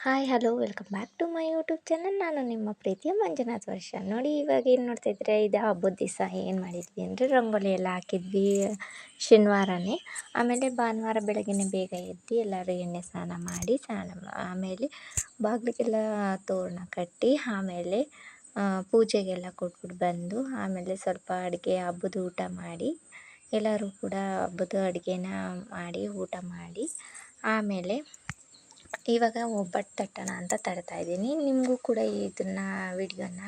Hi hello welcome back to my YouTube channel. ನಾನು ನಿಮ್ಮ ಪ್ರೀತಿಯ ಮಂಜುನಾಥ್ ವರ್ಷ. ನೋಡಿ ಇವಾಗ ಏನು ನೋಡ್ತಾಯಿದ್ರೆ, ಇದು ಹಬ್ಬದ ದಿವಸ ಏನು ಮಾಡಿದ್ವಿ ಅಂದರೆ ರಂಗೋಲಿ ಎಲ್ಲ ಹಾಕಿದ್ವಿ ಶನಿವಾರನೇ. ಆಮೇಲೆ ಭಾನುವಾರ ಬೆಳಗ್ಗೆನೇ ಬೇಗ ಎದ್ದು ಎಲ್ಲರೂ ಎಣ್ಣೆ ಸ್ನಾನ ಮಾಡಿ ಆಮೇಲೆ ಬಾಗಿಲಿಗೆಲ್ಲ ತೋರಣ ಕಟ್ಟಿ ಆಮೇಲೆ ಪೂಜೆಗೆಲ್ಲ ಕೊಟ್ಬಿಟ್ಟು ಬಂದು ಆಮೇಲೆ ಸ್ವಲ್ಪ ಅಡುಗೆ ಹಬ್ಬದ ಊಟ ಮಾಡಿ ಎಲ್ಲರೂ ಕೂಡ ಹಬ್ಬದ ಅಡುಗೆನ ಮಾಡಿ ಊಟ ಮಾಡಿ ಆಮೇಲೆ ಇವಾಗ ಒಬ್ಬಟ್ಟು ತಟ್ಟೋಣ ಅಂತ ತಡ್ತಾಯಿದ್ದೀನಿ. ನಿಮಗೂ ಕೂಡ ಇದನ್ನು ವಿಡಿಯೋನ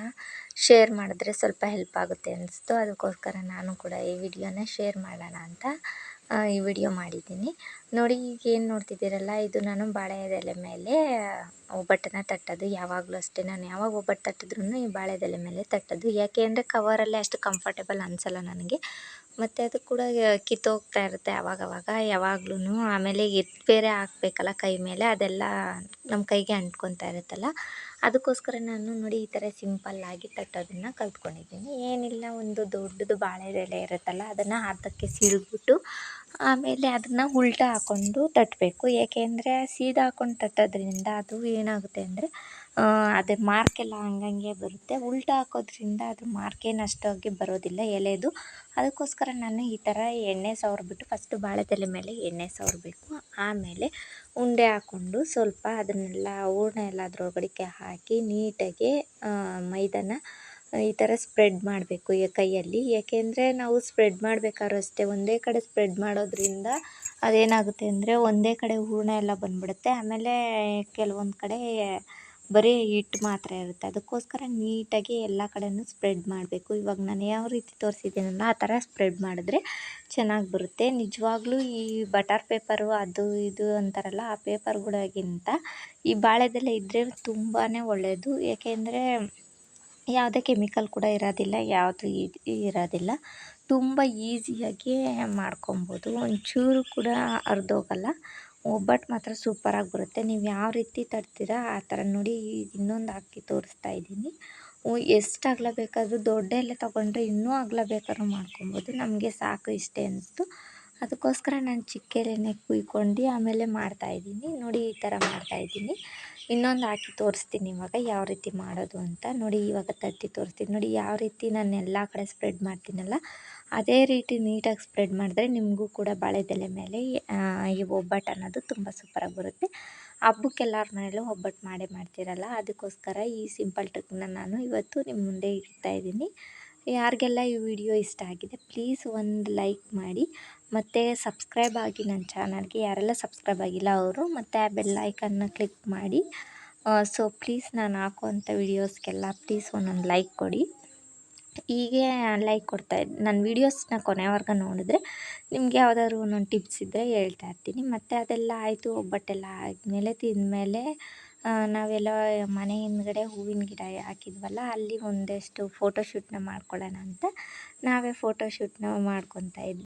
ಶೇರ್ ಮಾಡಿದ್ರೆ ಸ್ವಲ್ಪ ಹೆಲ್ಪ್ ಆಗುತ್ತೆ ಅನಿಸ್ತು. ಅದಕ್ಕೋಸ್ಕರ ನಾನು ಕೂಡ ಈ ವಿಡಿಯೋನ ಶೇರ್ ಮಾಡೋಣ ಅಂತ ಈ ವಿಡಿಯೋ ಮಾಡಿದ್ದೀನಿ. ನೋಡಿ ಈಗ ಏನು ನೋಡ್ತಿದ್ದೀರಲ್ಲ, ಇದು ನಾನು ಬಾಳೆ ಎಲೆ ಮೇಲೆ ಒಬ್ಬಟ್ಟನ್ನು ತಟ್ಟೋದು. ಯಾವಾಗಲೂ ಅಷ್ಟೇ, ನಾನು ಯಾವಾಗ ಒಬ್ಬಟ್ಟು ತಟ್ಟಿದ್ರೂ ಈ ಬಾಳೆ ಎಲೆ ಮೇಲೆ ತಟ್ಟೋದು. ಯಾಕೆ ಅಂದರೆ ಕವರಲ್ಲೇ ಅಷ್ಟು ಕಂಫರ್ಟೇಬಲ್ ಅನಿಸಲ್ಲ ನನಗೆ. ಮತ್ತು ಅದು ಕೂಡ ಕಿತ್ತೋಗ್ತಾ ಇರುತ್ತೆ ಆವಾಗವಾಗ ಯಾವಾಗ್ಲೂ. ಆಮೇಲೆ ಎತ್ತು ಬೇರೆ ಹಾಕ್ಬೇಕಲ್ಲ ಕೈ ಮೇಲೆ, ಅದೆಲ್ಲ ನಮ್ಮ ಕೈಗೆ ಅಂಟ್ಕೊತಾ ಇರುತ್ತಲ್ಲ. ಅದಕ್ಕೋಸ್ಕರ ನಾನು ನೋಡಿ ಈ ಥರ ಸಿಂಪಲ್ಲಾಗಿ ತಟ್ಟೋದನ್ನು ಕಲ್ತ್ಕೊಂಡಿದ್ದೀನಿ. ಏನಿಲ್ಲ, ಒಂದು ದೊಡ್ಡದು ಬಾಳೆ ಎಲೆ ಇರುತ್ತಲ್ಲ, ಅದನ್ನು ಅರ್ಧಕ್ಕೆ ಸೀಳ್ಬಿಟ್ಟು ಆಮೇಲೆ ಅದನ್ನು ಉಲ್ಟಾ ಹಾಕ್ಕೊಂಡು ತಟ್ಟಬೇಕು. ಏಕೆಂದರೆ ಸೀದಾ ಹಾಕ್ಕೊಂಡು ತಟ್ಟೋದ್ರಿಂದ ಅದು ಏನಾಗುತ್ತೆ ಅಂದರೆ ಅದೇ ಮಾರ್ಕೆಲ್ಲ ಹಂಗಂಗೆ ಬರುತ್ತೆ. ಉಲ್ಟಾ ಹಾಕೋದ್ರಿಂದ ಅದು ಮಾರ್ಕೇನು ಅಷ್ಟಾಗಿ ಬರೋದಿಲ್ಲ ಎಲೆದು. ಅದಕ್ಕೋಸ್ಕರ ನಾನು ಈ ಥರ ಎಣ್ಣೆ ಸವರ್ಬಿಟ್ಟು ಫಸ್ಟು ಬಾಳೆ ಎಲೆ ಮೇಲೆ ಎಣ್ಣೆ ಸವರಬೇಕು. ಆಮೇಲೆ ಉಂಡೆ ಹಾಕ್ಕೊಂಡು ಸ್ವಲ್ಪ ಅದನ್ನೆಲ್ಲ ಹೂರಣ ಎಲ್ಲ ಅದ್ರೊಳಗಡೆಗೆ ಹಾಕಿ ನೀಟಾಗಿ ಮೈದಾನ ಈ ಥರ ಸ್ಪ್ರೆಡ್ ಮಾಡಬೇಕು ಕೈಯಲ್ಲಿ. ಏಕೆಂದರೆ ನಾವು ಸ್ಪ್ರೆಡ್ ಮಾಡಬೇಕಾದ್ರೂ ಅಷ್ಟೇ, ಒಂದೇ ಕಡೆ ಸ್ಪ್ರೆಡ್ ಮಾಡೋದ್ರಿಂದ ಅದೇನಾಗುತ್ತೆ ಅಂದರೆ ಒಂದೇ ಕಡೆ ಹೂರಣ ಎಲ್ಲ ಬಂದುಬಿಡುತ್ತೆ. ಆಮೇಲೆ ಕೆಲವೊಂದು ಕಡೆ ಬರೀ ಹಿಟ್ಟು ಮಾತ್ರ ಇರುತ್ತೆ. ಅದಕ್ಕೋಸ್ಕರ ನೀಟಾಗಿ ಎಲ್ಲ ಕಡೆಯೂ ಸ್ಪ್ರೆಡ್ ಮಾಡಬೇಕು. ಇವಾಗ ನಾನು ಯಾವ ರೀತಿ ತೋರಿಸಿದ್ದೀನಲ್ಲ ಆ ಥರ ಸ್ಪ್ರೆಡ್ ಮಾಡಿದ್ರೆ ಚೆನ್ನಾಗಿ ಬರುತ್ತೆ. ನಿಜವಾಗ್ಲೂ ಈ ಬಟರ್ ಪೇಪರು ಅದು ಇದು ಅಂತಾರಲ್ಲ, ಆ ಪೇಪರ್ಗಳಿಗಿಂತ ಈ ಬಾಳೆದೆಲೆ ಇದ್ದರೆ ತುಂಬಾ ಒಳ್ಳೆಯದು. ಏಕೆಂದರೆ ಯಾವುದೇ ಕೆಮಿಕಲ್ ಕೂಡ ಇರೋದಿಲ್ಲ, ಯಾವುದು ಇರೋದಿಲ್ಲ. ತುಂಬ ಈಸಿಯಾಗಿ ಮಾಡ್ಕೊಬೋದು, ಒಂಚೂರು ಕೂಡ ಹರಿದೋಗಲ್ಲ. ಒಬ್ಬಟ್ಟು ಮಾತ್ರ ಸೂಪರಾಗಿ ಬರುತ್ತೆ. ನೀವು ಯಾವ ರೀತಿ ತಟ್ತೀರಾ ಆ ಥರ. ನೋಡಿ ಈಗ ಇನ್ನೊಂದು ಹಾಕಿ ತೋರಿಸ್ತಾ ಇದ್ದೀನಿ. ಎಷ್ಟು ಅಗಲ ಬೇಕಾದರೂ ದೊಡ್ಡ ಎಲೆ ತೊಗೊಂಡ್ರೆ ಇನ್ನೂ ಅಗಲ ಬೇಕಾದ್ರೂ ಮಾಡ್ಕೊಬೋದು. ನಮಗೆ ಸಾಕು ಇಷ್ಟೇ ಅನ್ನಿಸ್ತು. ಅದಕ್ಕೋಸ್ಕರ ನಾನು ಚಿಕ್ಕ ಎಲೆನೇ ಕುಯ್ಕೊಂಡು ಆಮೇಲೆ ಮಾಡ್ತಾಯಿದ್ದೀನಿ. ನೋಡಿ ಈ ಥರ ಮಾಡ್ತಾಯಿದ್ದೀನಿ. ಇನ್ನೊಂದು ಹಾಕಿ ತೋರಿಸ್ತೀನಿ ಇವಾಗ ಯಾವ ರೀತಿ ಮಾಡೋದು ಅಂತ. ನೋಡಿ ಇವಾಗ ತಟ್ಟಿ ತೋರಿಸ್ತೀನಿ. ನೋಡಿ ಯಾವ ರೀತಿ ನಾನು ಎಲ್ಲ ಕಡೆ ಸ್ಪ್ರೆಡ್ ಮಾಡ್ತೀನಲ್ಲ ಅದೇ ರೀತಿ ನೀಟಾಗಿ ಸ್ಪ್ರೆಡ್ ಮಾಡಿದ್ರೆ ನಿಮಗೂ ಕೂಡ ಬಾಳೆದೆಲೆ ಮೇಲೆ ಈ ಒಬ್ಬಟ್ಟು ಅನ್ನೋದು ತುಂಬ ಸೂಪರಾಗಿ ಬರುತ್ತೆ. ಹಬ್ಬಕ್ಕೆ ಎಲ್ಲರ ಮನೇಲೂ ಒಬ್ಬಟ್ಟು ಮಾಡೇ ಮಾಡ್ತೀರಲ್ಲ, ಅದಕ್ಕೋಸ್ಕರ ಈ ಸಿಂಪಲ್ ಟ್ರಿಕ್ನ ನಾನು ಇವತ್ತು ನಿಮ್ಮ ಮುಂದೆ ಇಡ್ತಾಯಿದ್ದೀನಿ. ಯಾರಿಗೆಲ್ಲ ಈ ವಿಡಿಯೋ ಇಷ್ಟ ಆಗಿದೆ ಪ್ಲೀಸ್ ಒಂದು ಲೈಕ್ ಮಾಡಿ ಮತ್ತು ಸಬ್ಸ್ಕ್ರೈಬ್ ಆಗಿ ನನ್ನ ಚಾನಲ್ಗೆ. ಯಾರೆಲ್ಲ ಸಬ್ಸ್ಕ್ರೈಬ್ ಆಗಿಲ್ಲ ಅವರು, ಮತ್ತು ಆ ಬೆಲ್ ಐಕನ್ನ ಕ್ಲಿಕ್ ಮಾಡಿ. ಸೊ ಪ್ಲೀಸ್ ನಾನು ಹಾಕುವಂಥ ವೀಡಿಯೋಸ್ಗೆಲ್ಲ ಪ್ಲೀಸ್ ಒಂದೊಂದು ಲೈಕ್ ಕೊಡಿ. ಹೀಗೆ ಲೈಕ್ ನನ್ನ ವೀಡಿಯೋಸ್ನ ಕೊನೆವರೆಗೂ ನೋಡಿದ್ರೆ ನಿಮ್ಗೆ ಯಾವುದಾದ್ರು ಒಂದೊಂದು ಟಿಪ್ಸ್ ಇದ್ದರೆ ಹೇಳ್ತಾ ಇರ್ತೀನಿ. ಮತ್ತು ಅದೆಲ್ಲ ಆಯಿತು, ಒಬ್ಬಟ್ಟೆಲ್ಲ ಆದಮೇಲೆ ತಿಂದಮೇಲೆ ನಾವೆಲ್ಲ ಮನೆ ಹಿಂದ್ಗಡೆ ಹೂವಿನ ಗಿಡ ಹಾಕಿದ್ವಲ್ಲ, ಅಲ್ಲಿ ಒಂದಷ್ಟು ಫೋಟೋಶೂಟ್ನ ಮಾಡ್ಕೊಳ್ಳೋಣ ಅಂತ ನಾವೇ ಫೋಟೋಶೂಟ್ನ ಮಾಡ್ಕೊತಾ ಇದ್ವಿ.